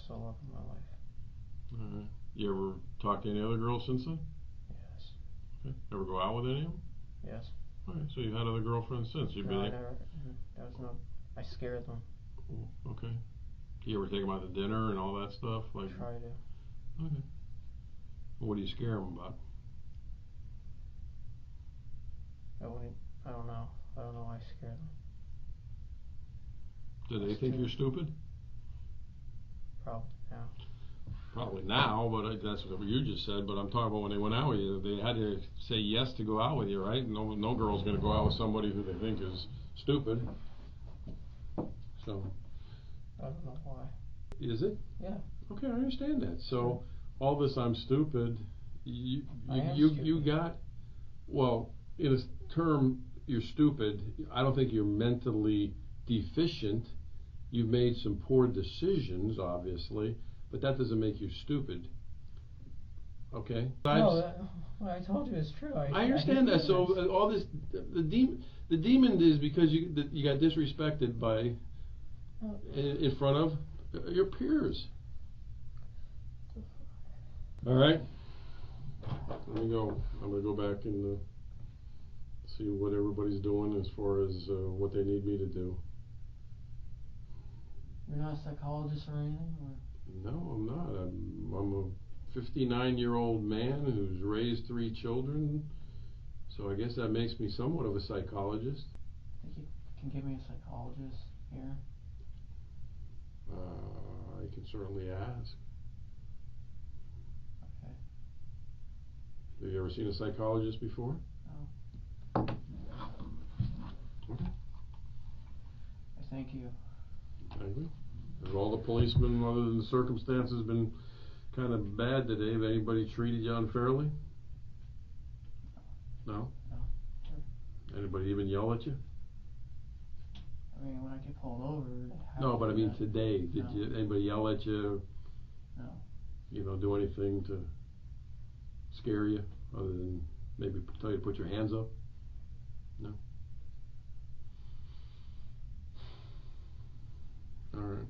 still love of my life. Alright. You ever talk to any other girls since then? Yes. Okay. Ever go out with any of them? Yes. Alright, so you've had other girlfriends since. You've No, been I never. There was no. I scared them. Oh, okay. You ever take them out to dinner and all that stuff? Like. Try to. Okay. What do you scare them about? I don't know. I don't know why I scared them. Do they think you're stupid? Probably now. Probably now, but that's what you just said. But I'm talking about when they went out with you. They had to say yes to go out with you, right? No girl's going to go out with somebody who they think is stupid. So. I don't know why. Is it? Yeah. Okay, I understand that. So all this, I'm stupid. You got. Well, in a term, you're stupid. I don't think you're mentally deficient. You've made some poor decisions, obviously, but that doesn't make you stupid. Okay? No, what I told you is true. I understand that. So all this, the demon is because you got disrespected by in front of your peers. All right. Let me go. I'm going to go back and see what everybody's doing as far as what they need me to do. You're not a psychologist or anything? Or? No, I'm not. I'm a 59-year-old man who's raised 3 children, so I guess that makes me somewhat of a psychologist. Think you can give me a psychologist here? I can certainly ask. Okay. Have you ever seen a psychologist before? No. Okay. Thank you. Thank you. Have all the policemen, other than the circumstances, been kind of bad today? Have anybody treated you unfairly? No? No. Sure. Anybody even yell at you? I mean, when I get pulled over. No, but I mean today. Did anybody yell at you? No. You know, do anything to scare you, other than maybe tell you to put your hands up? No? All right.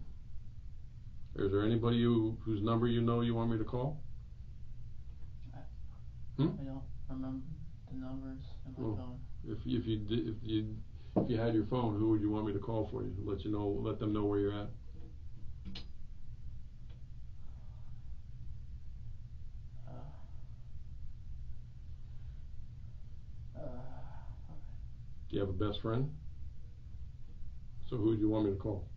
Is there anybody whose number you know you want me to call? I don't remember the numbers in my phone. If you had your phone, who would you want me to call for you? Let them know where you're at. Do you have a best friend? So who would you want me to call?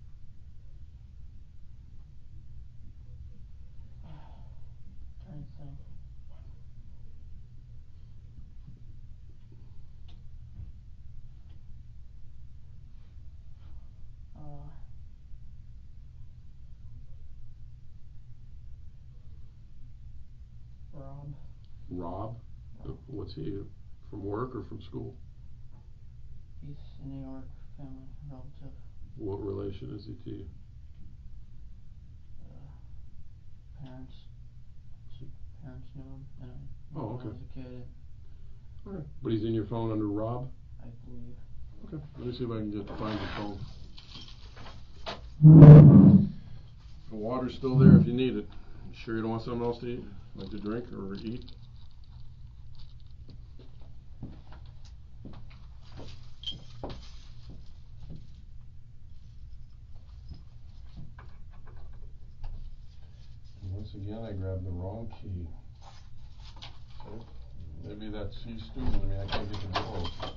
Trying to think. Rob. Rob? What's he, from work or from school? He's a New York family relative. What relation is he to you? Parents knew him, and I okay. was a kid. All right. But he's in your phone under Rob? I believe. Okay. Let me see if I can just find your phone. The water's still there if you need it. You sure you don't want something else to eat? Like to drink or eat? Once again, I grabbed the wrong key. Okay. Maybe he's stupid. I mean, I can't get the door open.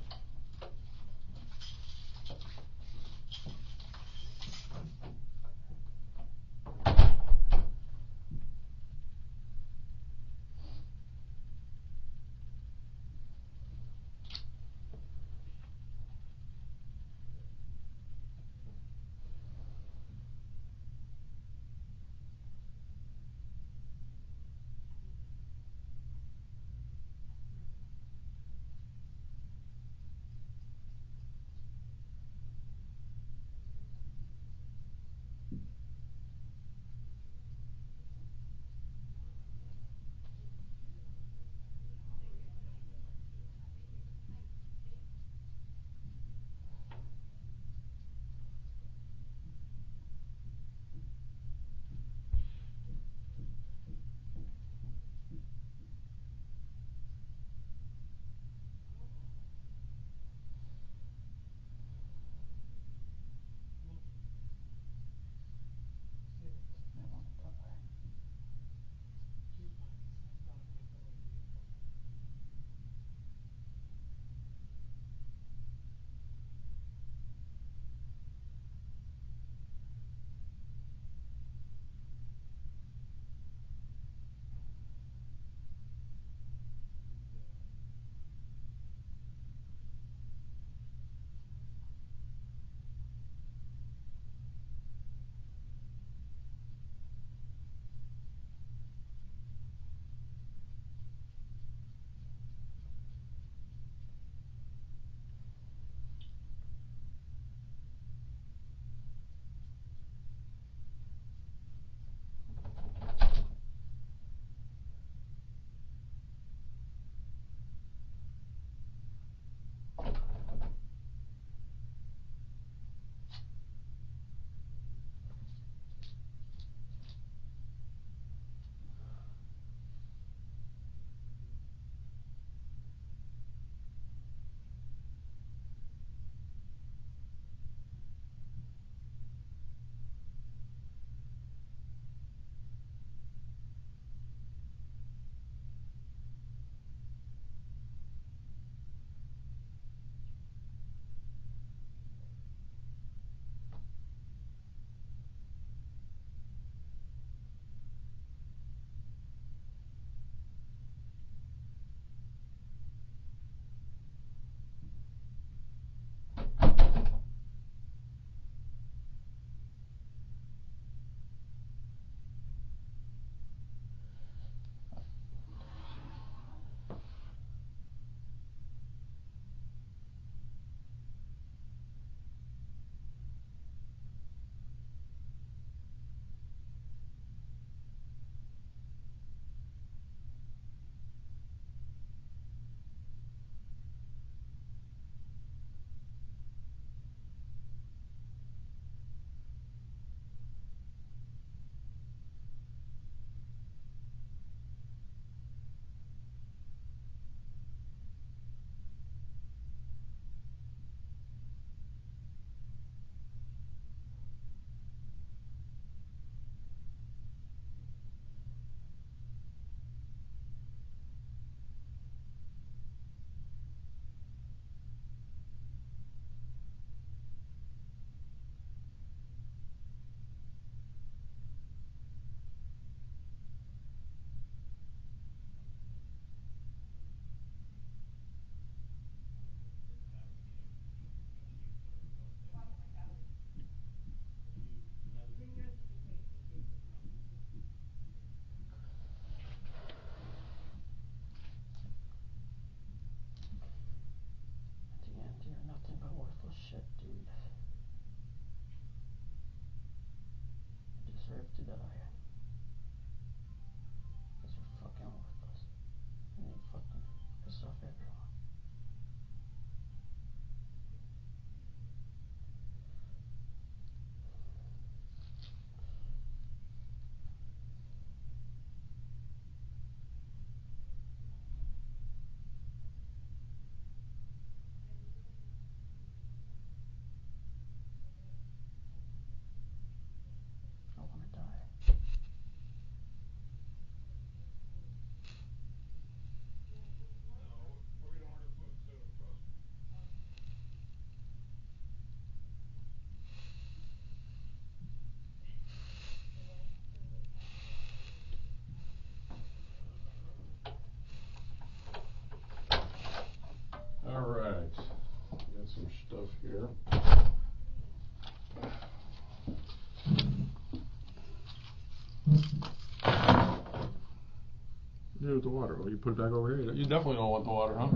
do with the water? Well, you put it back over here. You definitely don't want the water, huh?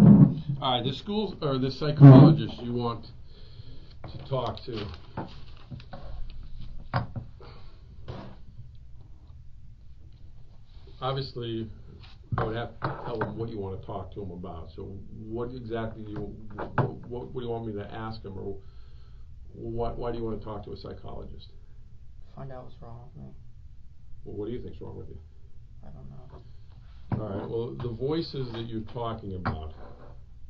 All right, this school or this psychologist you want to talk to. Obviously, I would have to tell him what you want to talk to him about. So, what exactly what do you want me to ask him, or why do you want to talk to a psychologist? Find out what's wrong with me. Well, what do you think's wrong with you? I don't know. All right. Well, the voices that you're talking about.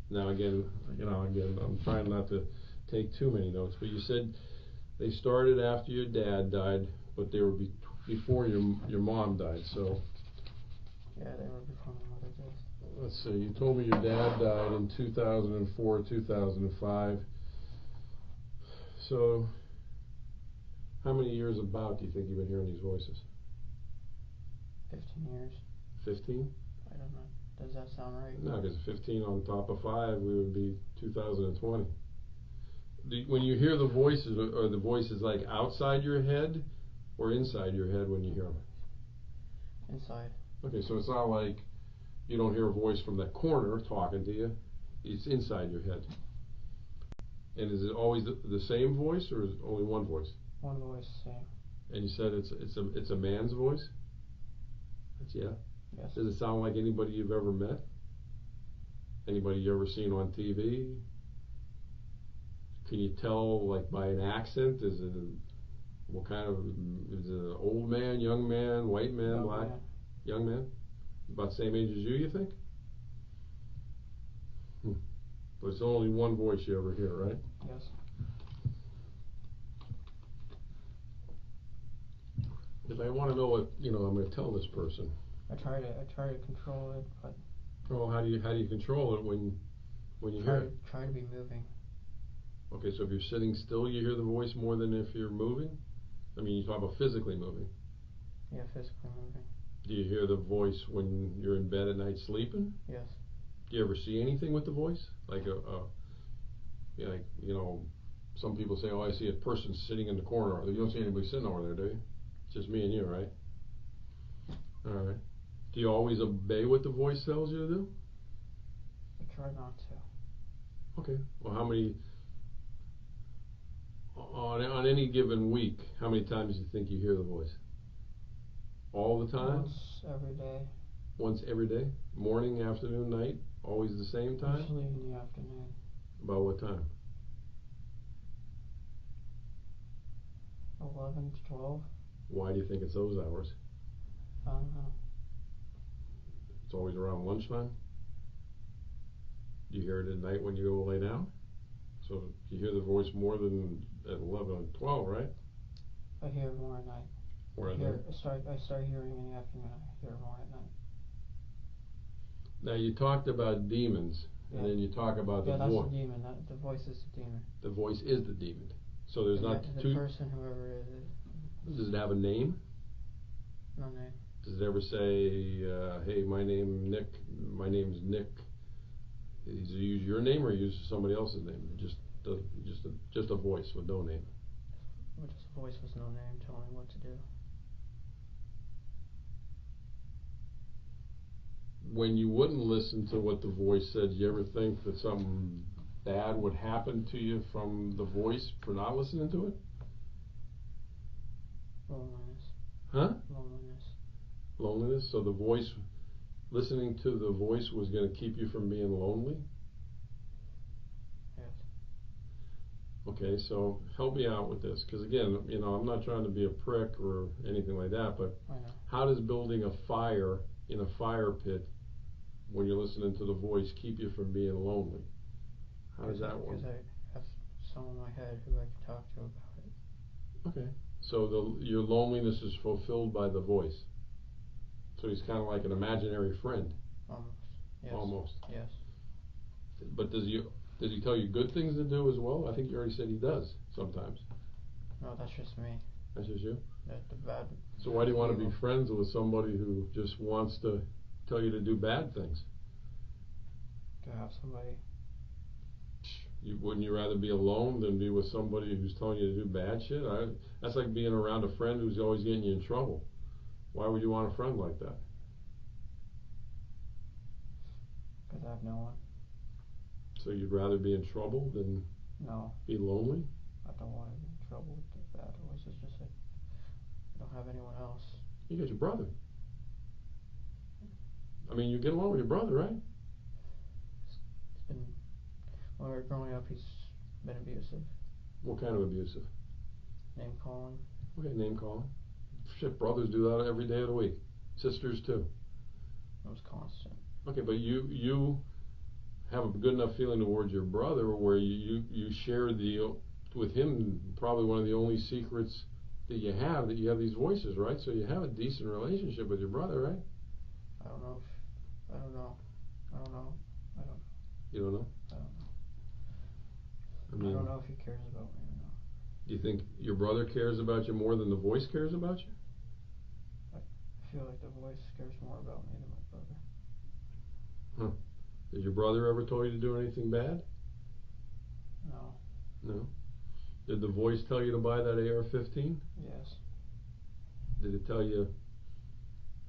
Now, again, I'm trying not to take too many notes, but you said they started after your dad died, but they were before your mom died. So. Yeah, they were before my mother did. Let's see. You told me your dad died in 2004, 2005. So, how many years about do you think you've been hearing these voices? 15 years. 15? I don't know. Does that sound right? No, because 15 on top of 5, we would be 2020. When you hear the voices, are the voices like outside your head or inside your head when you hear them? Inside. Okay, so it's not like you don't hear a voice from that corner talking to you. It's inside your head. And is it always the same voice, or is it only one voice? One voice, same. And you said it's a man's voice? Yeah. Yes. Does it sound like anybody you've ever met? Anybody you ever seen on TV? Can you tell, like, by an accent? Is it what kind of? Is it an old man, young man, white man, Young black? man. Young man? About the same age as you think? But it's only one voice you ever hear, right? Yes. If I want to know what I'm going to tell this person. I try to control it, but. Well, how do you control it when you hear it? Try to be moving. Okay, so if you're sitting still, you hear the voice more than if you're moving? I mean, you talk about physically moving. Yeah, physically moving. Do you hear the voice when you're in bed at night sleeping? Yes. Do you ever see anything with the voice? Like some people say, oh, I see a person sitting in the corner. You don't see anybody sitting over there, do you? It's just me and you, right? All right. Do you always obey what the voice tells you to do? I try not to. Okay. Well, how many on any given week? How many times do you think you hear the voice? All the time? Once every day. Once every day? Morning, afternoon, night? Always the same time? Usually in the afternoon. About what time? 11 to 12. Why do you think it's those hours? I don't know. It's always around lunchtime? Do you hear it at night when you go lay down? So you hear the voice more than at 11 and 12, right? I hear it more at night. I start hearing in the afternoon. I hear it more at night. Now you talked about demons, yeah. And then you talk about the voice. Yeah, that's the demon. The voice is the demon. The voice is the demon. So there's not the person, whoever it is. Does it have a name? No name. Does it ever say, "Hey, my name's Nick. Does it use your name or use somebody else's name? Just a voice with no name. Just a voice with no name telling what to do. When you wouldn't listen to what the voice said, you ever think that something bad would happen to you from the voice for not listening to it? Loneliness. Huh? Loneliness. Loneliness? So the voice, listening to the voice was going to keep you from being lonely? Yes. Okay, so help me out with this, because again, I'm not trying to be a prick or anything like that, but how does building a fire in a fire pit when you're listening to the voice keep you from being lonely? How does that work? Because I have someone in my head who I can talk to about it. Okay, so your loneliness is fulfilled by the voice. So he's kind of like an imaginary friend. Almost. Yes. Almost. Yes. But does he tell you good things to do as well? I think you already said he does sometimes. No, that's just me. That's just you? The bad. So why do you want to be friends with somebody who just wants to tell you to do bad things? To have somebody. Wouldn't you rather be alone than be with somebody who's telling you to do bad shit? That's like being around a friend who's always getting you in trouble. Why would you want a friend like that? Because I have no one. So you'd rather be in trouble than be lonely? I don't want to be in trouble with the bad voices. Just like I don't have anyone else. You got your brother. I mean, you get along with your brother, right? When we were growing up, he's been abusive. What kind of abusive? Name calling. Okay, name calling. Shit, brothers do that every day of the week. Sisters too. It was constant. Okay, but you have a good enough feeling towards your brother where you share with him probably one of the only secrets that you have these voices, right? So you have a decent relationship with your brother, right? I don't know. You don't know? I don't know. I mean, I don't know if he cares about me or not. Do you think your brother cares about you more than the voice cares about you? I feel like the voice cares more about me than my brother. Huh. Did your brother ever tell you to do anything bad? No. No? Did the voice tell you to buy that AR-15? Yes. Did it tell you,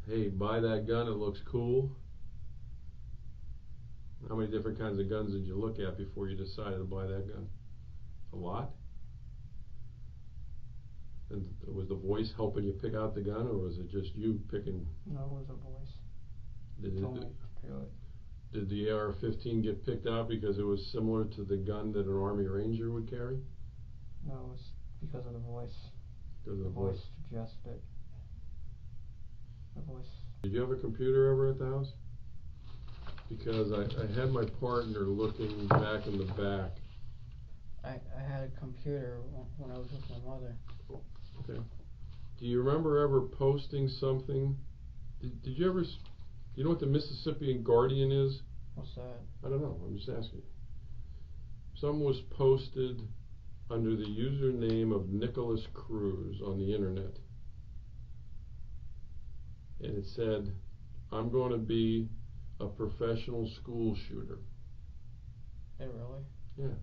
hey, buy that gun, it looks cool? How many different kinds of guns did you look at before you decided to buy that gun? A lot? And was the voice helping you pick out the gun, or was it just you picking? No, it was a voice. Did the AR-15 get picked out because it was similar to the gun that an Army Ranger would carry? No, it was because of the voice. Because of the voice suggested it. The voice. Did you have a computer ever at the house? Because I had my partner looking back in the back. I had a computer when I was with my mother. Okay. Do you remember ever posting something? Did you ever? You know what the Mississippian Guardian is? What's that? I don't know. I'm just asking. Some was posted under the username of Nikolas Cruz on the internet. And it said, I'm going to be a professional school shooter. Hey, really? Yeah.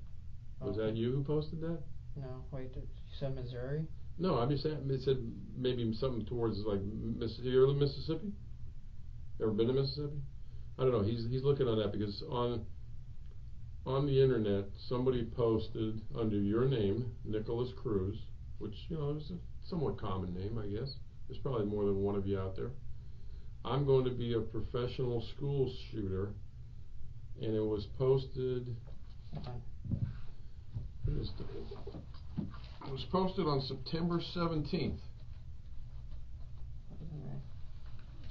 Was that you who posted that? No. Wait, you said Missouri? No, I'm just saying, it said maybe something towards like Mississippi. You ever live in Mississippi? Ever been to Mississippi? I don't know. He's looking on that because on the internet somebody posted under your name, Nikolas Cruz, which is a somewhat common name, I guess. There's probably more than one of you out there. I'm going to be a professional school shooter, and it was posted. It was posted on September 17th.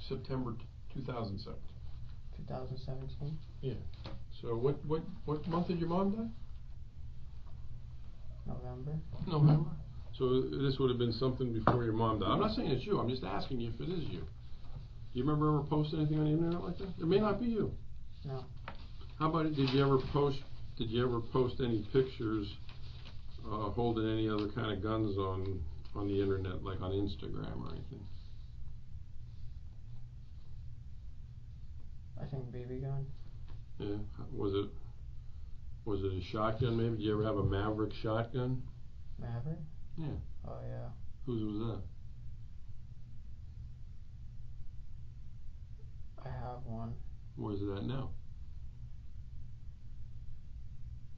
September 2007. 2017? Yeah. So what month did your mom die? November. So this would have been something before your mom died. I'm not saying it's you. I'm just asking you if it is you. Do you remember ever posting anything on the internet like that? It may not be you. No. How about it? Did you ever post any pictures holding any other kind of guns on the internet, like on Instagram or anything? I think BB gun. Yeah. Was it a shotgun maybe? Did you ever have a Maverick shotgun? Maverick? Yeah. Oh yeah. Whose was that? I have one. Where's it at now?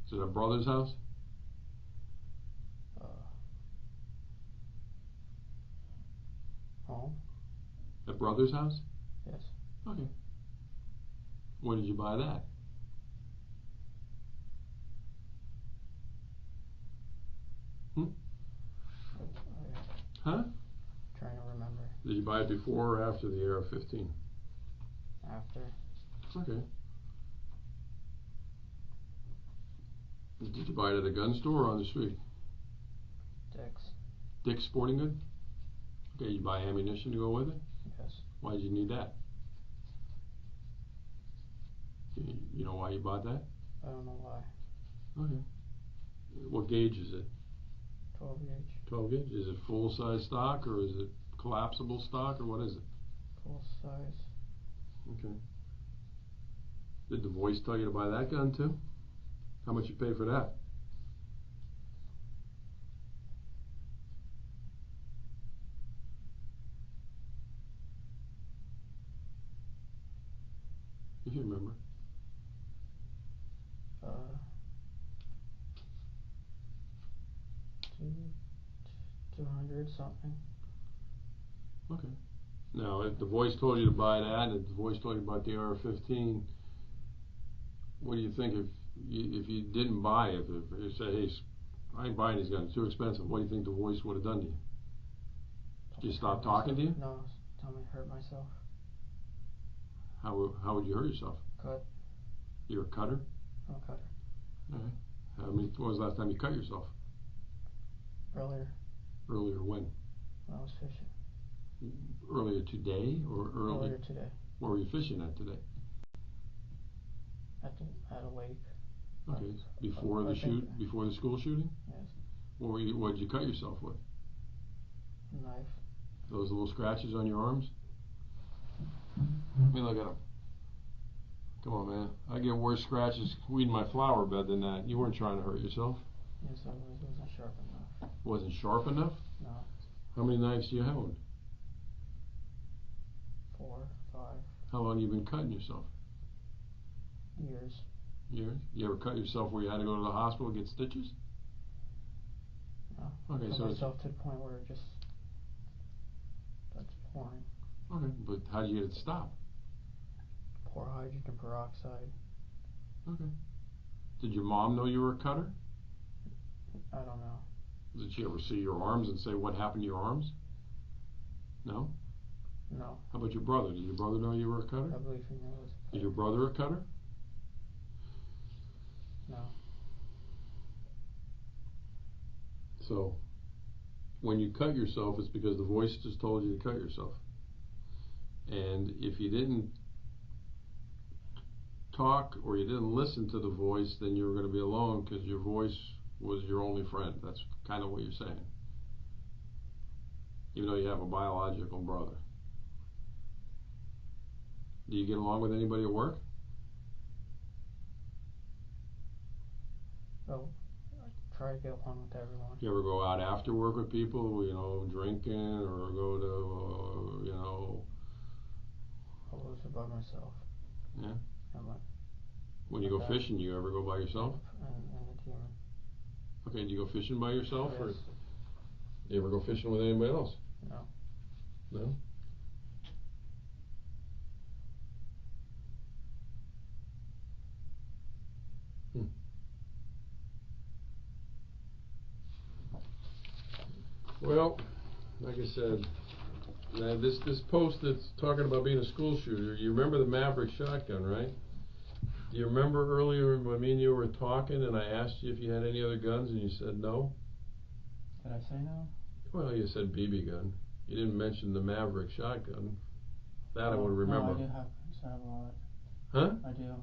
Is it at brother's house? Home. At brother's house? Yes. Okay. Where did you buy that? Huh? Trying to remember. Did you buy it before or after the AR-15? After. Okay. Did you buy it at a gun store or on the street? Dick's Sporting Goods? Okay, you buy ammunition to go with it? Yes. Why did you need that? You know why you bought that? I don't know why. Okay. What gauge is it? 12 gauge. 12 gauge? Is it full size stock or is it collapsible stock or what is it? Full size. Okay. Did the voice tell you to buy that gun too? How much you pay for that? If you remember. heard something. Okay. Now, if the voice told you to buy that, if the voice told you about the AR-15, what do you think if you didn't buy it? If you say, hey, I ain't buying these guns, too expensive, what do you think the voice would have done to you? Did you stop talking to you? No, tell me to hurt myself. How would you hurt yourself? Cut. You're a cutter? I'm a cutter. Alright. When was the last time you cut yourself? Earlier. Earlier when? When I was fishing. Earlier today or earlier today? Where were you fishing at today? At a lake. Okay. Before the school shooting? Yes. What did you cut yourself with? A knife. Those little scratches on your arms? Let me look at them. Come on, man. I get worse scratches weeding my flower bed than that. You weren't trying to hurt yourself. Yes, it wasn't sharp enough. Wasn't sharp enough? No. How many knives do you own? 4, 5. How long have you been cutting yourself? Years. Years? You ever cut yourself where you had to go to the hospital and get stitches? No. Okay, Cut so myself to the point where it just starts pouring. Okay, but how do you get it to stop? Pour hydrogen peroxide. Okay. Did your mom know you were a cutter? I don't know. Did she ever see your arms and say what happened to your arms? No? No. How about your brother? Did your brother know you were a cutter? I believe he knows. Is your brother a cutter? No. So, when you cut yourself, it's because the voice just told you to cut yourself. And if you didn't talk or you didn't listen to the voice, then you were going to be alone because your voice was your only friend. That's kind of what you're saying. Even though you have a biological brother. Do you get along with anybody at work? Oh, I try to get along with everyone. You ever go out after work with people, drinking or go to, I was by myself. Yeah? And when you go fishing, you ever go by yourself? And the team. Okay, do you go fishing by yourself? Yes. Or do you ever go fishing with anybody else? No. No? Well, like I said, this post that's talking about being a school shooter, you remember the Maverick shotgun, right? Do you remember earlier when me and you were talking and I asked you if you had any other guns and you said no? Did I say no? Well, you said BB gun. You didn't mention the Maverick shotgun. That I would remember. No, I do have several. Huh? I do.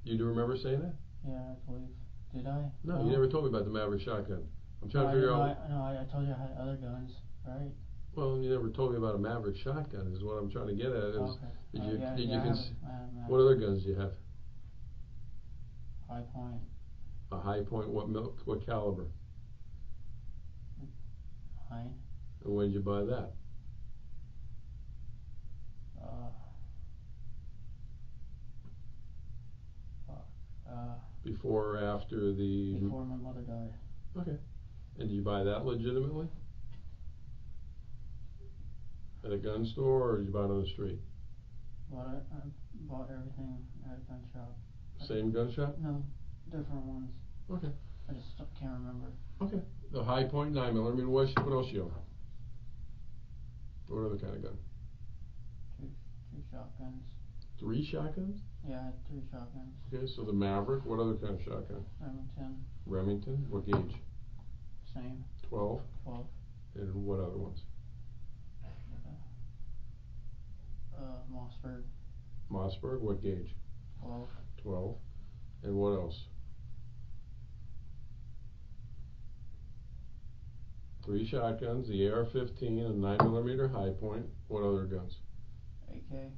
You do remember saying that? Yeah, I believe. Did I? No, you never told me about the Maverick shotgun. I'm trying to figure out. I told you I had other guns, right? Well, you never told me about a Maverick shotgun. Is what I'm trying to get at. Okay. What other guns do you have? High point. A high point. What caliber? 9. And when did you buy that? Before or after the? Before my mother died. Okay. And did you buy that legitimately? At a gun store, or did you buy it on the street? I bought everything at a gun shop. Same gun shop? No, different ones. Okay. I just can't remember. Okay. The high point 9mm. What else you own? What other kind of gun? Two shotguns. 3 shotguns? Yeah, I had 3 shotguns. Okay, so the Maverick. What other kind of shotgun? Remington. Remington. What gauge? Same. 12. 12. And what other ones? Mossberg. Mossberg. What gauge? 12. 12. And what else? 3 shotguns, the AR-15, a 9mm high point. What other guns? AK.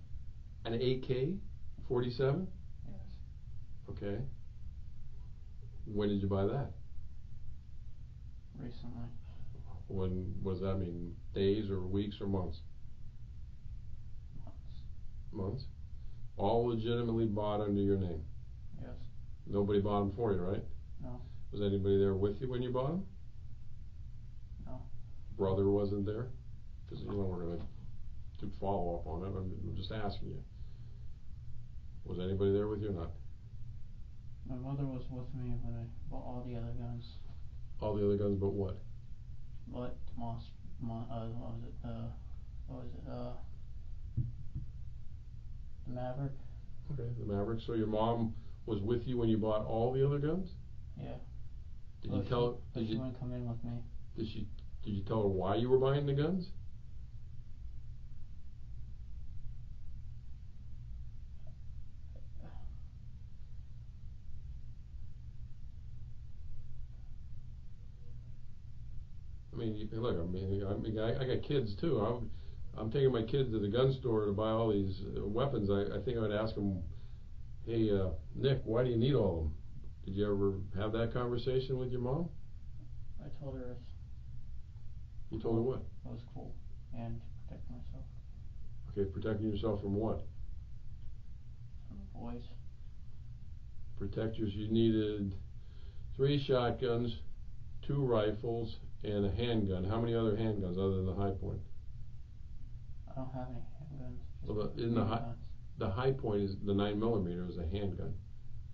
An AK-47? Yes. Okay. When did you buy that? Recently. What does that mean? Days or weeks or months? Months? All legitimately bought under your name? Yes. Nobody bought them for you, right? No. Was anybody there with you when you bought them? No. brother wasn't there? Because, we're going to do follow-up on it. I'm just asking you. Was anybody there with you or not? My mother was with me when I bought all the other guns. All the other guns but what? What was it? The Maverick. Okay, the Maverick. So your mom was with you when you bought all the other guns? Yeah. Did you tell her? She wouldn't come in with me. Did you tell her why you were buying the guns? I mean, look. I got kids too. I'm taking my kids to the gun store to buy all these weapons. I think I would ask them, "Hey, Nick, why do you need all of them?" Did you ever have that conversation with your mom? I told her. You told her what? It was cool, and protect myself. Okay, protecting yourself from what? From the boys. Protectors. You needed 3 shotguns, 2 rifles, and a handgun. How many other handguns other than the high point? I don't have any handguns. Well, the high point is the 9mm is a handgun.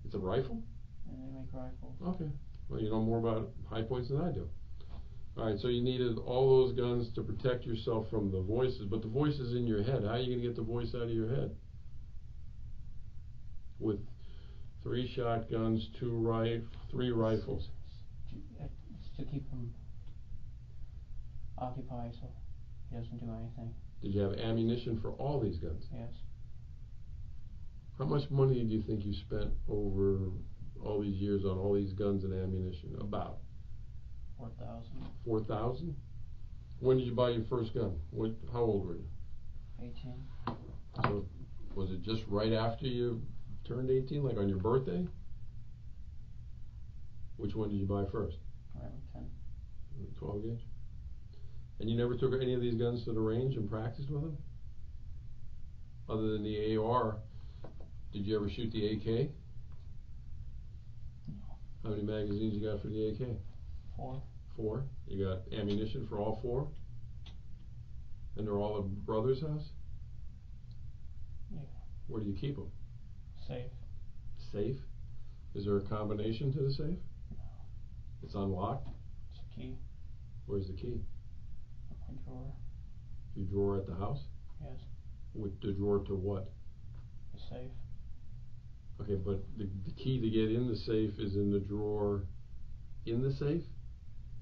It's a rifle? And they make rifles. Okay. Well, you know more about high points than I do. All right, so you needed all those guns to protect yourself from the voices, but the voice is in your head. How are you going to get the voice out of your head? With 3 shotguns, 3 rifles. It's to keep him occupied so he doesn't do anything. Did you have ammunition for all these guns? Yes. How much money do you think you spent over all these years on all these guns and ammunition? About? 4,000. 4,000? When did you buy your first gun? How old were you? 18. So, was it just right after you turned 18, like on your birthday? Which one did you buy first? Around 10. 12 gauge? And you never took any of these guns to the range and practiced with them? Other than the AR, did you ever shoot the AK? No. How many magazines you got for the AK? 4. 4? You got ammunition for all 4? And they're all at brother's house? Yeah. Where do you keep them? Safe. Safe? Is there a combination to the safe? No. It's unlocked? It's a key. Where's the key? In my drawer. Your drawer at the house? Yes. With the drawer to what? The safe. Okay, but the key to get in the safe is in the drawer in the safe?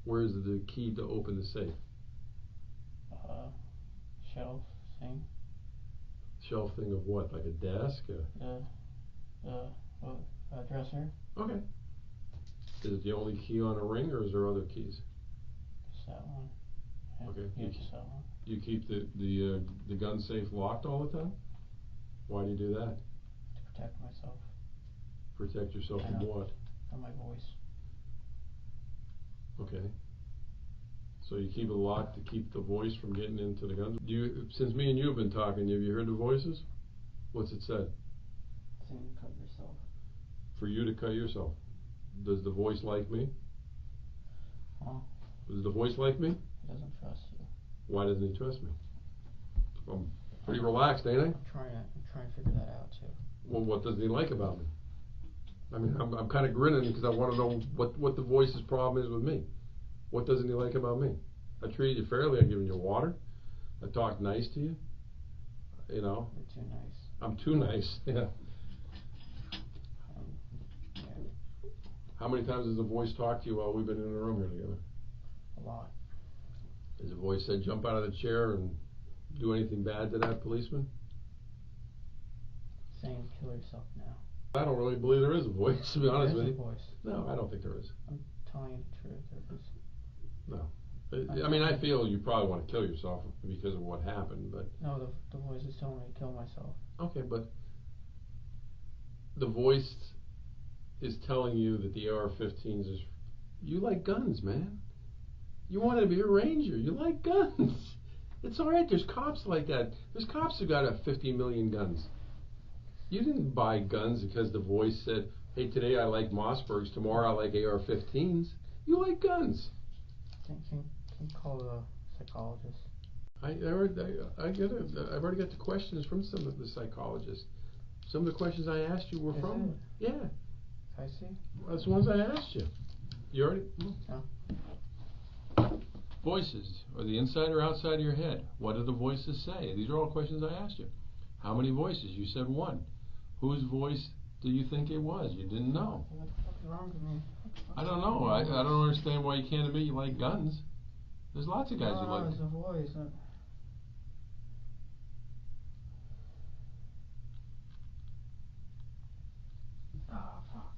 Where is the key to open the safe? Shelf thing. Shelf thing of what? Like a desk? The dresser. Okay. Is it the only key on a ring, or is there other keys? Just that one. Yeah, Okay. yeah, just that one. You keep the gun safe locked all the time? Why do you do that? To protect myself. Protect yourself from what? From my voice. Okay. So you keep it locked to keep the voice from getting into the guns. Since me and you have been talking, have you heard the voices? What's it said? Saying cut yourself. For you to cut yourself. Does the voice like me? Huh? Does the voice like me? He doesn't trust you. Why doesn't he trust me? I'm pretty relaxed, ain't I? I'm trying to figure that out too. Well, what doesn't he like about me? I mean, I'm kind of grinning because I want to know what the voice's problem is with me. What doesn't he like about me? I treated you fairly. I've given you water. I talked nice to you. You know. You're too nice. I'm too nice. Yeah. Yeah. How many times has the voice talked to you while we've been in the room here together? A lot. Has the voice said jump out of the chair and do anything bad to that policeman? Saying kill yourself now. I don't really believe there is a voice, to be honest with you. There's a voice. No, I don't think there is. I'm telling you the truth. There is. No. I mean, I feel you probably want to kill yourself because of what happened, but... No, the voice is telling me to kill myself. Okay, but the voice is telling you that the AR-15s is... You like guns, man. You wanted to be a ranger. You like guns. It's all right. There's cops like that. There's cops who got 50 million guns. You didn't buy guns because the voice said, hey, today I like Mossbergs, tomorrow I like AR-15s. You like guns. Can you call the psychologist. I get it. I've already got the questions from some of the psychologists. Some of the questions I asked you were from. Yeah. I see. That's the ones I asked you. You already? Yeah. Voices. Are they inside or outside of your head? What do the voices say? These are all questions I asked you. How many voices? You said one. Whose voice do you think it was? You didn't know. What the fuck is wrong with me? I don't know. I don't understand why you can't admit you like guns. There's lots of guys who like. It's a voice. Oh, fuck.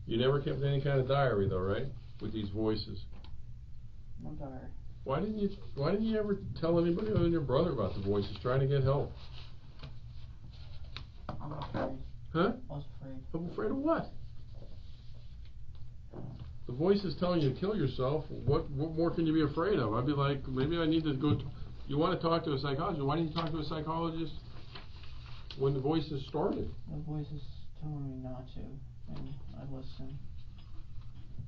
You never kept any kind of diary though, right? With these voices. No diary. Why didn't you ever tell anybody other than your brother about the voices trying to get help? I'm afraid. Huh? I was afraid. I'm afraid of what? The voice is telling you to kill yourself. What more can you be afraid of? I'd be like, maybe I need to go. You want to talk to a psychologist? Why didn't you talk to a psychologist when the voices started? The voice is telling me not to, and I listen.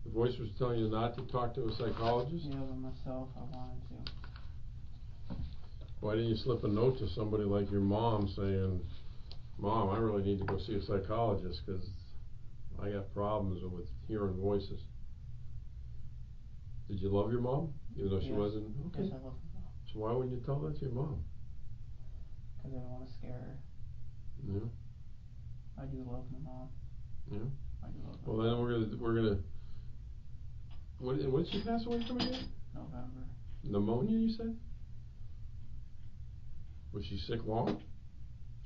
The voice was telling you not to talk to a psychologist? Yeah, but myself, I wanted to. Why didn't you slip a note to somebody like your mom saying, Mom, I really need to go see a psychologist because I got problems with hearing voices? Did you love your mom, even though she wasn't? Okay. Yes, I love my mom. So why wouldn't you tell that to your mom? Because I don't want to scare her. Yeah. I do love my mom. Yeah. I do love her. Well, then we're gonna. When did she pass away from again? November. Pneumonia, you said? Was she sick long?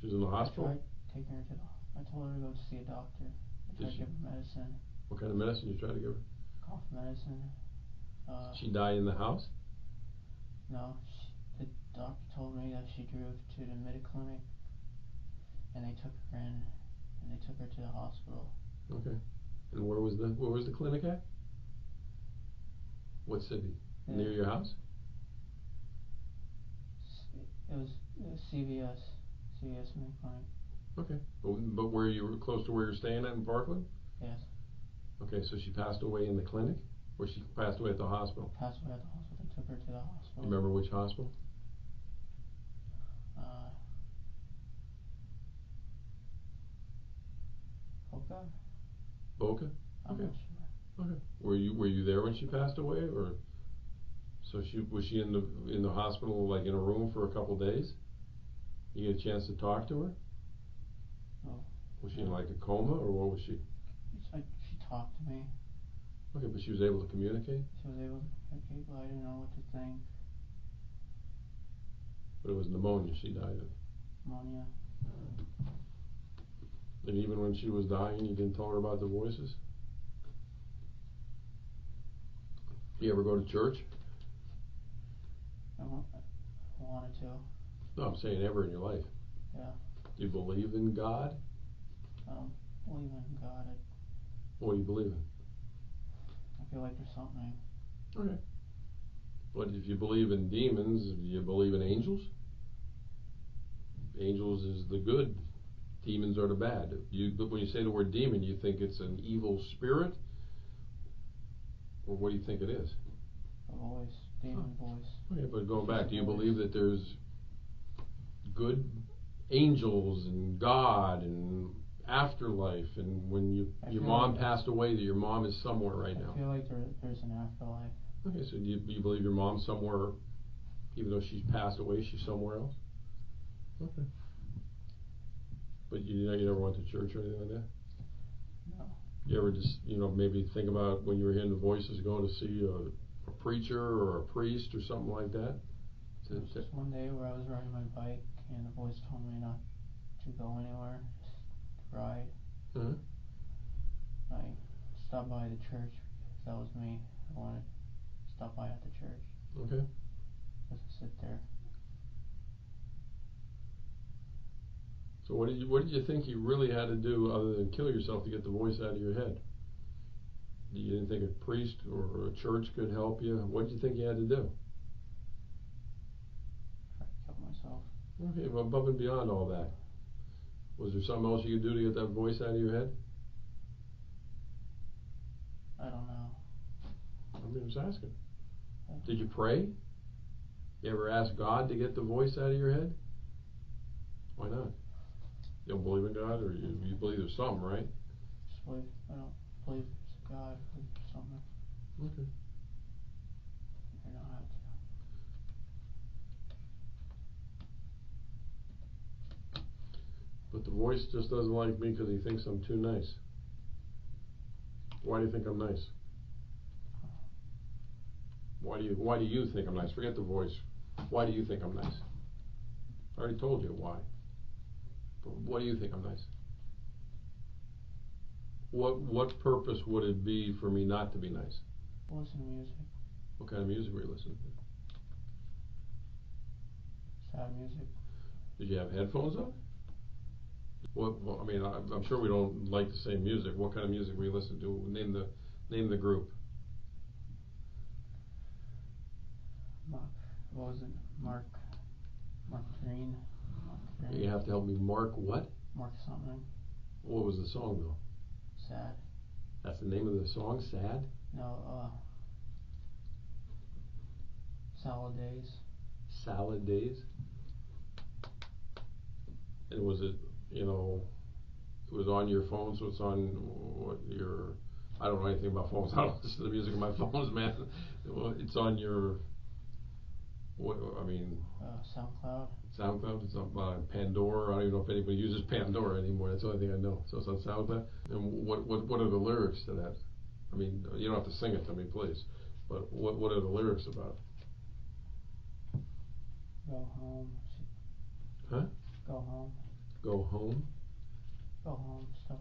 She was in the hospital? I tried taking her to I told her to go see a doctor. I tried to give her medicine. What kind of medicine you tried to give her? Cough medicine. She died in the house? No. The doctor told me that she drove to the Mid-Clinic and they took her in and they took her to the hospital. Okay. And where was the clinic at? What city? Yeah. Near your house? It was CVS Mid-Clinic. Okay. But where you were close to where you're staying at in Parkland? Yes. Okay, so she passed away in the clinic? Or she passed away at the hospital? Passed away at the hospital. They took her to the hospital. Remember which hospital? Boca? Boca? I'm okay. not sure. Okay. Were you there when she passed away, or was she in the hospital, like in a room for a couple days? You get a chance to talk to her? No. Was she in like a coma, or what was she? It's like she talked to me. Okay, but she was able to communicate? She was able to communicate, but I didn't know what to think. But it was pneumonia she died of. Pneumonia. And even when she was dying, you didn't tell her about the voices? Do you ever go to church? I wanted to. No, I'm saying ever in your life. Yeah. Do you believe in God? I don't believe in God. What do you believe in? I feel like there's something. Okay. But if you believe in demons, do you believe in angels? Angels is the good. Demons are the bad. When you say the word demon, you think it's an evil spirit? Or what do you think it is? A voice. Demon voice. Okay, but going back, do you believe that there's good angels and God and afterlife, and when your mom passed away, that your mom is somewhere right now? I feel like there's an afterlife. Okay, so do you believe your mom's somewhere, even though she's passed away, she's somewhere else? Okay. But you never went to church or anything like that? No. You ever just, maybe think about when you were hearing the voices, go to see a preacher or a priest or something like that? There was just one day where I was riding my bike and the voice told me not to go anywhere, just to ride. Uh-huh. I stopped by the church because that was me. I wanted to stop by at the church. Okay. Just to sit there. So what did you think you really had to do other than kill yourself to get the voice out of your head? You didn't think a priest or a church could help you? What did you think you had to do? Try to kill myself. Okay, well, above and beyond all that, Was there something else you could do to get that voice out of your head? I don't know. I'm just asking. Did you pray? You ever ask God to get the voice out of your head? Why not? You don't believe in God, or you believe there's something, right? Just believe. I don't believe there's a God. I believe there's something. Okay. I don't have to. But the voice just doesn't like me because he thinks I'm too nice. Why do you think I'm nice? Why do you think I'm nice? Forget the voice. Why do you think I'm nice? I already told you why. But why do you think I'm nice? What purpose would it be for me not to be nice? Listen to music. What kind of music were you listening to? Sad music. Did you have headphones on? Well, I mean, I'm sure we don't like the same music. What kind of music were you listening to? Name the group. What was it? Mark Green. You have to help me. Mark what? Mark something. What was the song though? Sad. That's the name of the song? Sad? No, Salad Days. Salad Days? And was it, it was on your phone, so it's on I don't know anything about phones. I don't listen to the music on my phones, man. It's on your, SoundCloud. SoundCloud? It's on Pandora. I don't even know if anybody uses Pandora anymore. That's the only thing I know. So it's on SoundCloud. And what are the lyrics to that? I mean, you don't have to sing it to me, please. But what are the lyrics about? Go home. Huh? Go home. Go home? Go home. Stuff.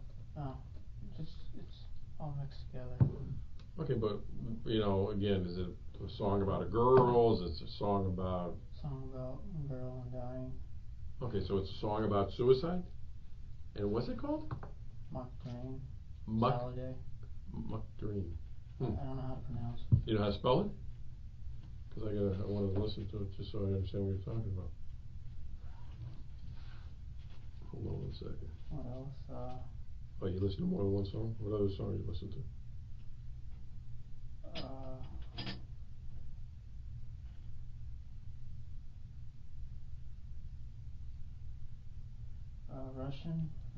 It's all mixed together. Okay, but again, is it a song about a girl? Is it a song about? Song about a girl and dying. Okay, so it's a song about suicide. And what's it called? Muck Dream. Muck. Salad Day. Muck Dream. I don't know how to pronounce it. You know how to spell it? Because I want to listen to it just so I understand what you're talking about. Hold on 1 second. What else? Oh, you listen to more than one song? What other song you listen to?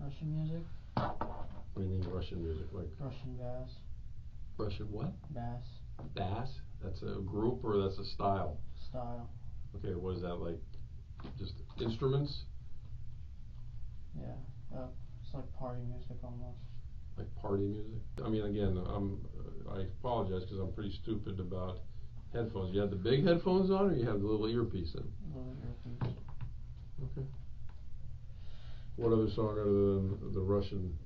Russian music. What do you mean Russian music? Like Russian bass. Russian what? Bass. Bass? That's a group or that's a style? Style. Okay, what is that, like just instruments? Yeah, it's like party music almost. Like party music? I mean, again, I apologize because I'm pretty stupid about headphones. You have the big headphones on, or you have the little earpiece in? Little earpiece. Okay. What other song other than the Russian?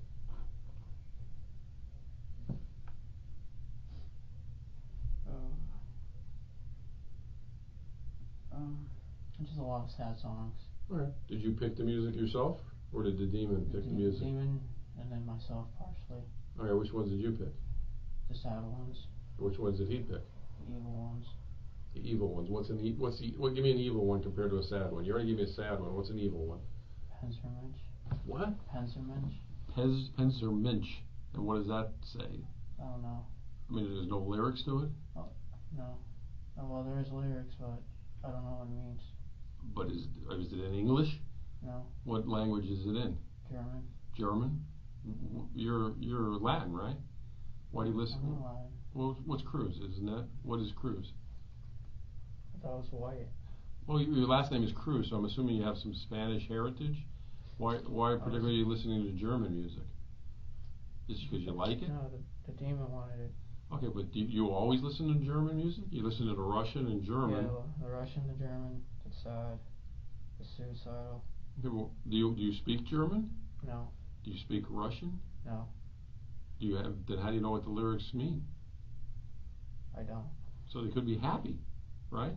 Just a lot of sad songs. All right. Did you pick the music yourself, or did the demon pick the music? Demon, and then myself partially. All right. Which ones did you pick? The sad ones. Which ones did he pick? The evil ones. The evil ones. Give me an evil one compared to a sad one. You already gave me a sad one. What's an evil one? Panzermensch. What? Panzermensch. Panzermensch. And what does that say? I don't know. I mean, there's no lyrics to it? Oh, no. Oh, well, there is lyrics, but I don't know what it means. But is it in English? No. What language is it in? German. German? You're Latin, right? Why do you listen? I'm not Latin. Well, what's Cruz? Isn't that? What is Cruz? I thought it was white. Well, your last name is Cruz, so I'm assuming you have some Spanish heritage. Why particularly are you listening to German music? Just because you like it? No, the demon wanted it. Okay, but do you always listen to German music? You listen to the Russian and German. Yeah, well, the Russian, the German, the sad, the suicidal. Okay, well, do you speak German? No. Do you speak Russian? No. Then how do you know what the lyrics mean? I don't. So they could be happy, right?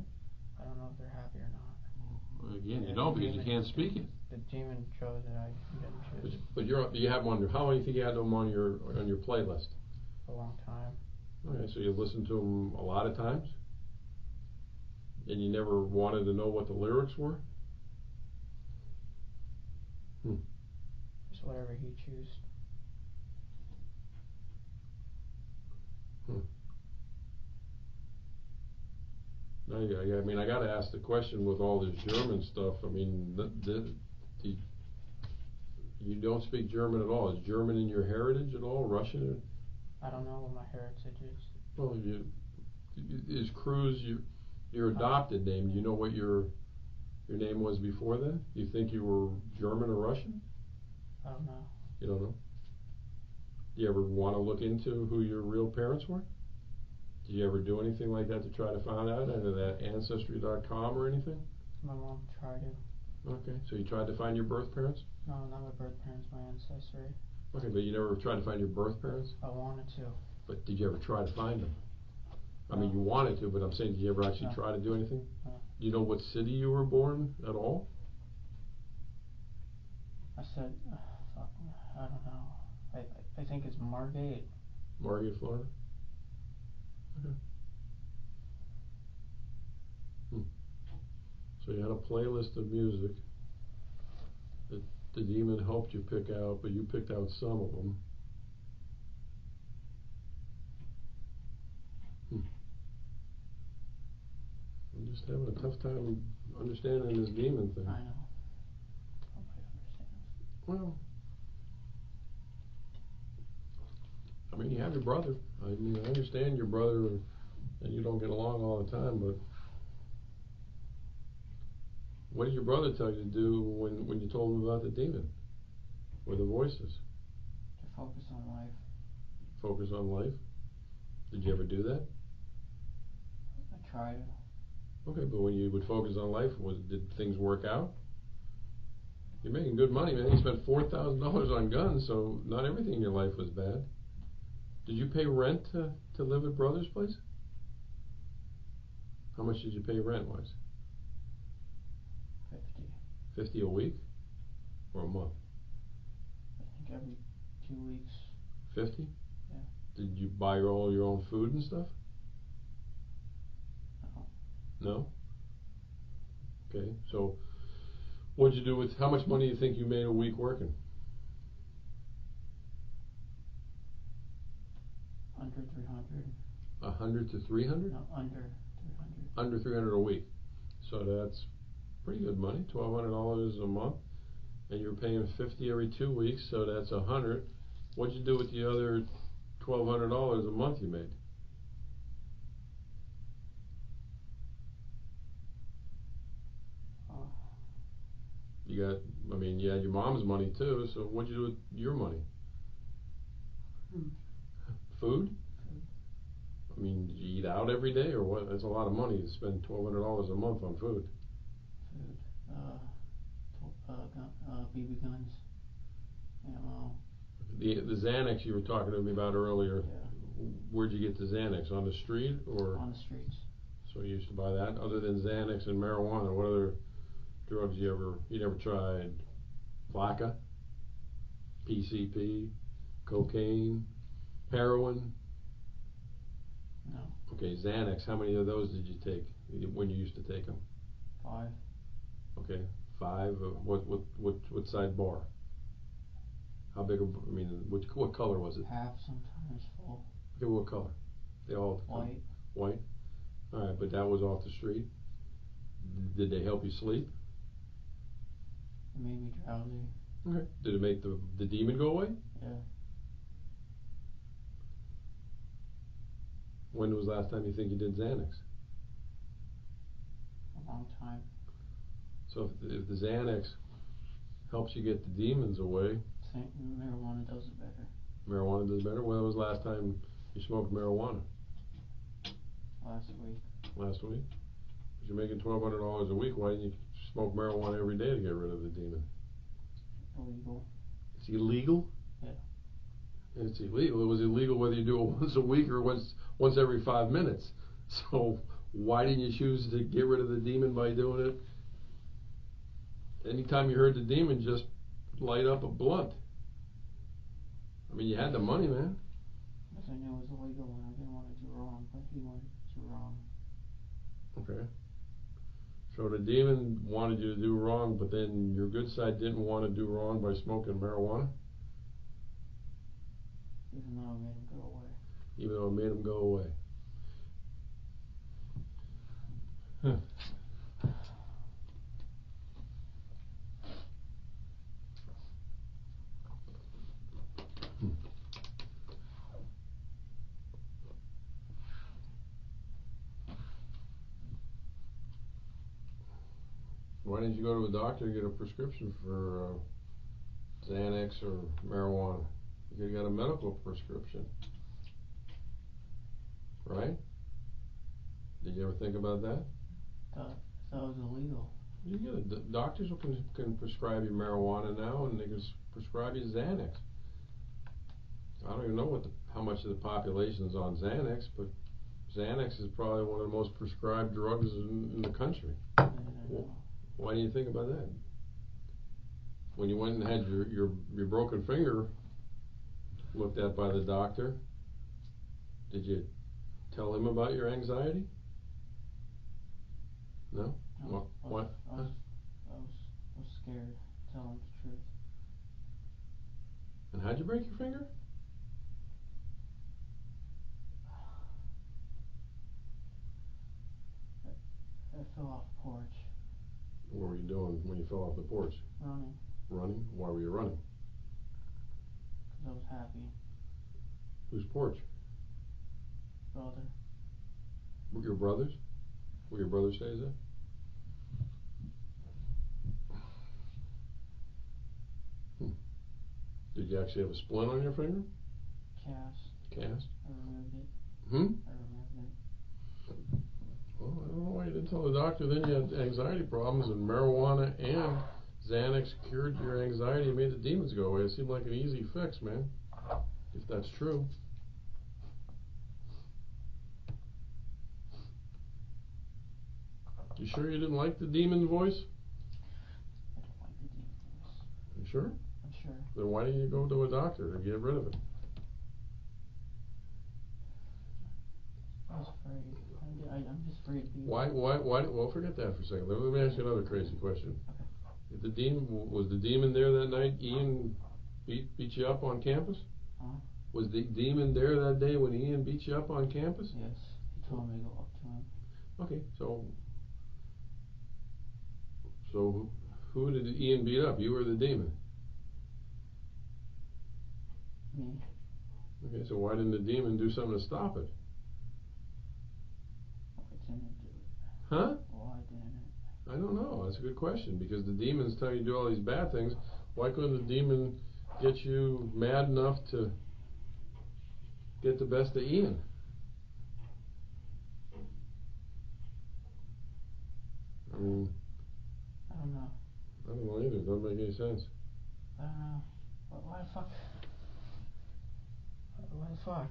I don't know if they're happy or not. Well, again, you don't because you can't speak it. The demon chose it. I didn't choose it. But you have them on how long do you think you had them on your playlist? A long time. Okay, so you listened to them a lot of times, and you never wanted to know what the lyrics were. whatever he chooses. I mean, I got to ask the question with all this German stuff. I mean, you don't speak German at all. Is German in your heritage at all? Russian? I don't know what my heritage is. Well, is Cruz your adopted name? Do you know what your name was before that? Do you think you were German or Russian? I don't know. You don't know? Do you ever want to look into who your real parents were? Did you ever do anything like that to try to find out of that Ancestry.com or anything? My mom tried to. Okay, so you tried to find your birth parents? No, not my birth parents, my ancestry. Okay, but you never tried to find your birth parents? I wanted to. But did you ever try to find them? No. I mean, you wanted to, but I'm saying, did you ever actually try to do anything? No. Do you know what city you were born at all? I said, fuck, I don't know. I think it's Margate. Margate, Florida? Okay. So you had a playlist of music that the demon helped you pick out, but you picked out some of them. I'm just having a tough time understanding this demon thing. I know. Nobody understands. Well, I mean, you have your brother. I mean, I understand your brother, and you don't get along all the time, but what did your brother tell you to do when you told him about the demon or the voices? To focus on life. Focus on life? Did you ever do that? I tried to. Okay, but when you would focus on life, did things work out? You're making good money, man. You spent $4,000 on guns, so not everything in your life was bad. Did you pay rent to live at Brother's place? How much did you pay rent-wise? 50. 50 a week? Or a month? I think every 2 weeks. 50? Yeah. Did you buy all your own food and stuff? No. No? Okay, so what'd you do with, how much money do you think you made a week working? Under 300. 100 to 300? No, under 300. Under 300 a week. So that's pretty good money, $1,200 a month. And you're paying 50 every 2 weeks, so that's 100. What'd you do with the other $1,200 a month you made? You got, I mean, you had your mom's money too, so what'd you do with your money? Food. Food? I mean, did you eat out every day or what? That's a lot of money to spend $1,200 a month on food. Food. BB guns. Ammo. The Xanax you were talking to me about earlier, yeah. Where'd you get the Xanax? On the street or? On the streets. So you used to buy that? Other than Xanax and marijuana, what other drugs you never tried? Flakka? PCP? Cocaine? Heroin? No. Okay, Xanax, how many of those did you take when you used to take them? 5. Okay, 5. What size bar? How big? I mean, what color was it? Half, sometimes full. Okay, what color? They all white. White. All right, but that was off the street. Did they help you sleep? It made me drowsy. Okay. Did it make the demon go away? Yeah. When was the last time you think you did Xanax? A long time. So if the Xanax helps you get the demons away, marijuana does it better. Marijuana does better? When was the last time you smoked marijuana? Last week. Last week? If you're making $1,200 a week, why didn't you smoke marijuana every day to get rid of the demon? Illegal. It's illegal? Yeah. It's illegal. It was illegal whether you do it once a week or once every 5 minutes. So why didn't you choose to get rid of the demon by doing it? Anytime you heard the demon, just light up a blunt. I mean, you had the money, man. Because I knew it was illegal and I didn't want to do wrong, but he wanted to do wrong. Okay. So the demon wanted you to do wrong, but then your good side didn't want to do wrong by smoking marijuana? Even though it made him go away. Even though it made him go away. Huh. Why didn't you go to a doctor and get a prescription for Xanax or marijuana? You could have got a medical prescription. Right? Did you ever think about that? Thought it was illegal. You get it. Doctors can prescribe you marijuana now, and they can prescribe you Xanax. I don't even know how much of the population is on Xanax, but Xanax is probably one of the most prescribed drugs in the country. Why didn't you think about that? When you went and had your broken finger looked at by the doctor, did you tell him about your anxiety? No? No, What? I was scared to tell him the truth. And how'd you break your finger? I fell off the porch. What were you doing when you fell off the porch? Running. Running? Why were you running? Because I was happy. Whose porch? Brother. Your brother's? Where your brother stays at? Did you actually have a splint on your finger? Cast? I removed it. I removed it. Well, I don't know why you didn't tell the doctor then you had anxiety problems and marijuana and Xanax cured your anxiety and made the demons go away. It seemed like an easy fix, man. If that's true. You sure you didn't like the demon's voice? I don't like the demon's voice. You sure? I'm sure. Then why didn't you go to a doctor to get rid of it? I was afraid. I'm just afraid. Why? Well, forget that for a second. Let me ask you another crazy question. Okay. If was the demon there that night? Ian beat you up on campus? Huh? Was the demon there that day when Ian beat you up on campus? Yes. He told me to go up to him. Okay, so who did Ian beat up? You or the demon? Me. Okay, so why didn't the demon do something to stop it? Why didn't it do it? Huh? Why didn't it? I don't know. That's a good question, because the demons tell you to do all these bad things. Why couldn't the demon get you mad enough to get the best of Ian? I mean, I don't know. I don't know either. It doesn't make any sense. I don't know. Why the fuck? Why the fuck?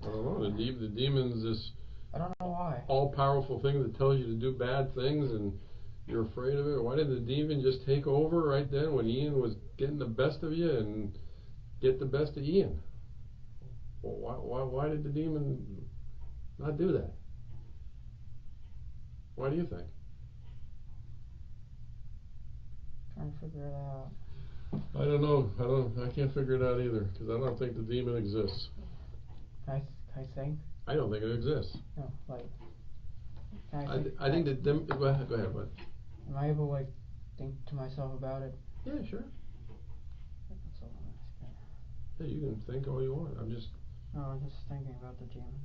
I don't know. The demon's this I don't know why. all-powerful thing that tells you to do bad things and you're afraid of it. Why didn't the demon just take over right then when Ian was getting the best of you and get the best of Ian? Well, why did the demon not do that? Why do you think? Trying to figure it out. I don't know. I can't figure it out either, because I don't think the demon exists. I think. I don't think it exists. No, like. I think that them. Go ahead, bud. Am I able to think to myself about it? Yeah, sure. That's all I'm asking. Yeah, you can think all you want. I'm just thinking about the demon.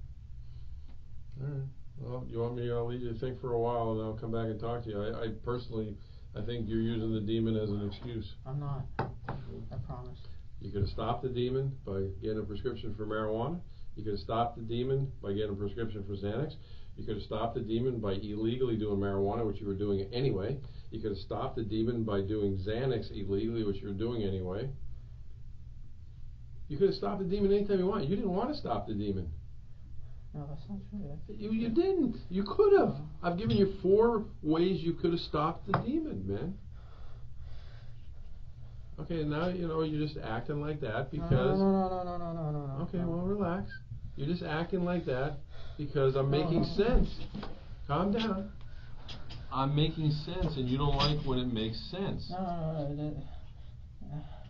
All right. Well, you want me? I'll leave you to think for a while, and I'll come back and talk to you. I personally, I think you're using the demon as an excuse. I'm not. I promise. You could have stopped the demon by getting a prescription for marijuana. You could have stopped the demon by getting a prescription for Xanax. You could have stopped the demon by illegally doing marijuana, which you were doing anyway. You could have stopped the demon by doing Xanax illegally, which you were doing anyway. You could have stopped the demon anytime you want. You didn't want to stop the demon. No, that's not true. You didn't. You could have. I've given you 4 ways you could have stopped the demon, man. Okay, now you're just acting like that because. No. Okay, well, relax. You're just acting like that Because I'm making sense. Calm down. I'm making sense, and you don't like when it makes sense. No.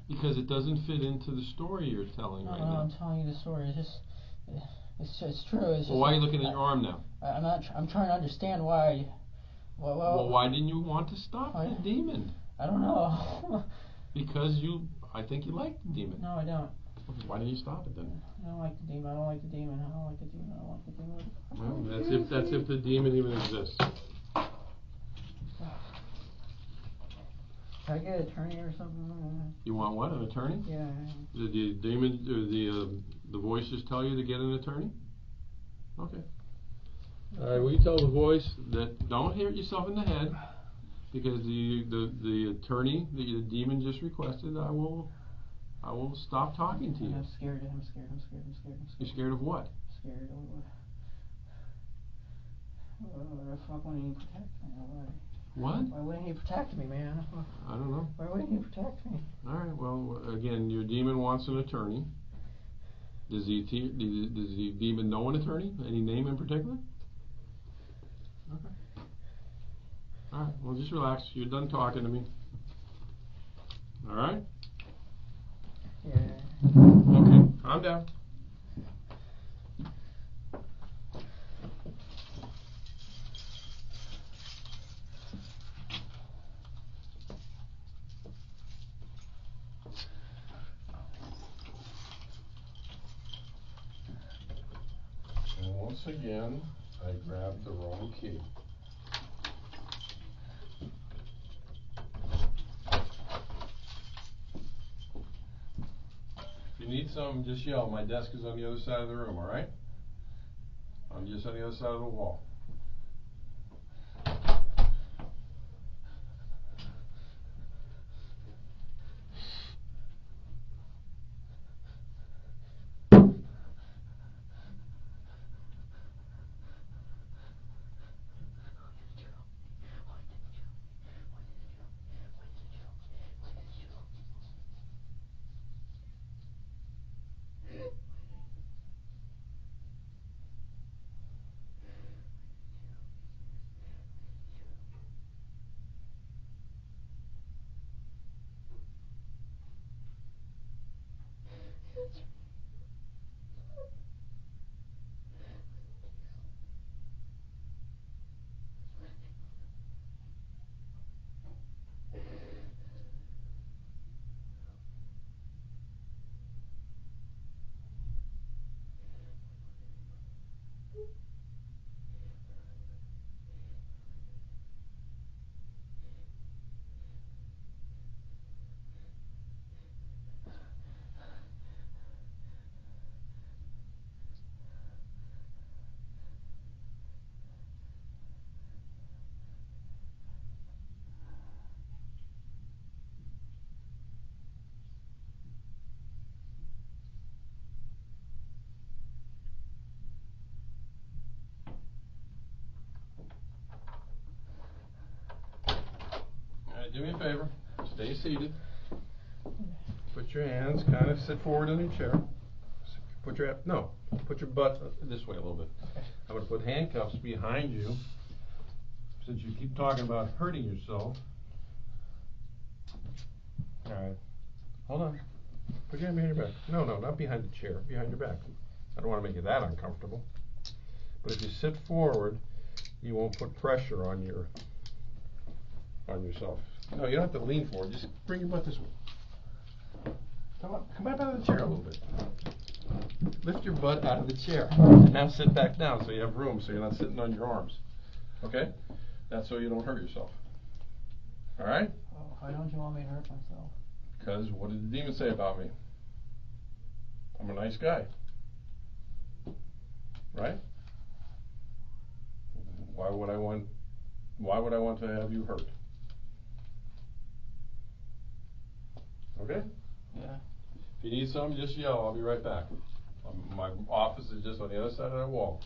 Because it doesn't fit into the story you're telling right now. I'm telling you the story. It's true. Well, why are you looking at your arm now? I'm trying to understand why. Well, why didn't you want to stop the demon? I don't know. Because I think you like the demon. No, I don't. Why didn't you stop it then? I don't like the demon. I don't like the demon. I don't like the demon. I don't like the demon. Well, that's if the demon even exists. Can I get an attorney or something? You want what? An attorney? Yeah. Did the demon or the voice just tell you to get an attorney? Okay. All right. Will you tell the voice that don't hit yourself in the head, because the attorney the demon just requested, I will stop talking to you. I'm scared. You're scared of what? Scared of what? The fuck wouldn't he protect me? What? Why wouldn't he protect me, man? I don't know. Why wouldn't he protect me? All right. Well, again, your demon wants an attorney. Does the demon know an attorney? Any name in particular? Okay. All right. Well, just relax. You're done talking to me. All right. Yeah. Okay. Calm down. And once again, I grabbed the wrong key. If you need something, just yell. My desk is on the other side of the room, all right? I'm just on the other side of the wall. Do me a favor. Stay seated. Put your hands, kind of sit forward in your chair. Put your butt this way a little bit. I'm going to put handcuffs behind you, since you keep talking about hurting yourself. All right. Hold on. Put your hand behind your back. No, not behind the chair. Behind your back. I don't want to make it that uncomfortable. But if you sit forward, you won't put pressure on yourself. No, you don't have to lean forward. Just bring your butt this way. Come up out of the chair a little bit. Lift your butt out of the chair. And now sit back down so you have room, so you're not sitting on your arms. Okay? That's so you don't hurt yourself. All right? Oh, why don't you want me to hurt myself? Because what did the demon say about me? I'm a nice guy. Right? Why would I want to have you hurt? Okay? Yeah. If you need something, just yell. I'll be right back. My office is just on the other side of that wall.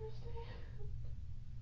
understand.